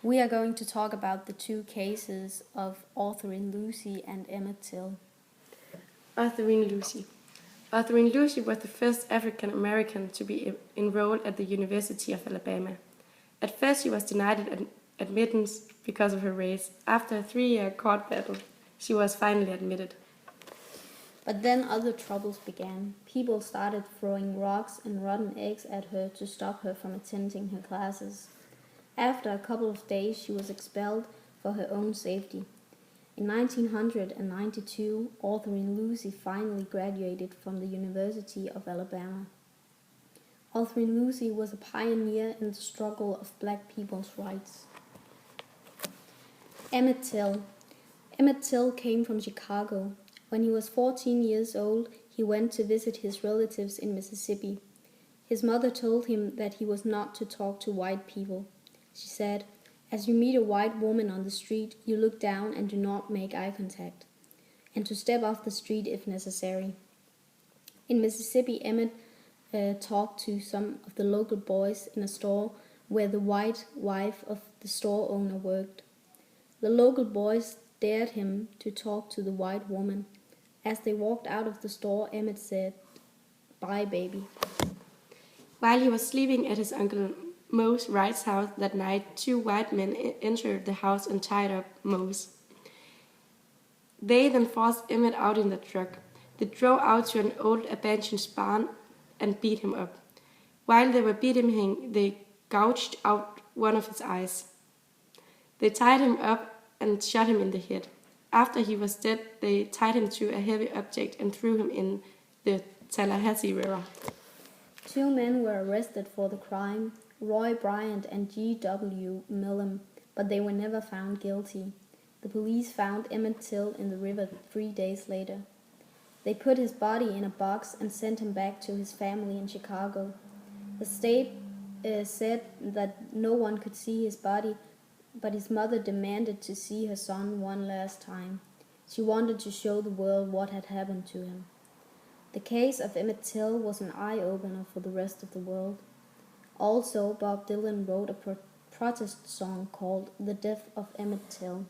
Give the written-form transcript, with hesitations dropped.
We are going to talk about the two cases of Autherine Lucy and Emmett Till. Autherine Lucy. Autherine Lucy was the first African American to be enrolled at the University of Alabama. At first she was denied admittance because of her race. After a 3-year court battle, she was finally admitted. But then other troubles began. People started throwing rocks and rotten eggs at her to stop her from attending her classes. After a couple of days, she was expelled for her own safety. In 1992, Autherine Lucy finally graduated from the University of Alabama. Autherine Lucy was a pioneer in the struggle of black people's rights. Emmett Till. Emmett Till came from Chicago. When he was 14 years old, he went to visit his relatives in Mississippi. His mother told him that he was not to talk to white people. She said, "As you meet a white woman on the street, you look down and do not make eye contact, and to step off the street if necessary." In Mississippi, Emmett talked to some of the local boys in a store where the white wife of the store owner worked. The local boys dared him to talk to the white woman. As they walked out of the store, Emmett said, "Bye, baby." While he was sleeping at his uncle Mose Wright's house that night, 2 white men entered the house and tied up Mose. They then forced Emmett out in the truck. They drove out to an old abandoned barn and beat him up. While they were beating him, they gouged out one of his eyes. They tied him up and shot him in the head. After he was dead, they tied him to a heavy object and threw him in the Tallahassee River. 2 men were arrested for the crime, Roy Bryant and G.W. Millam, but they were never found guilty. The police found Emmett Till in the river 3 days later. They put his body in a box and sent him back to his family in Chicago. The state said that no one could see his body, but his mother demanded to see her son one last time. She wanted to show the world what had happened to him. The case of Emmett Till was an eye-opener for the rest of the world. Also, Bob Dylan wrote a protest song called "The Death of Emmett Till."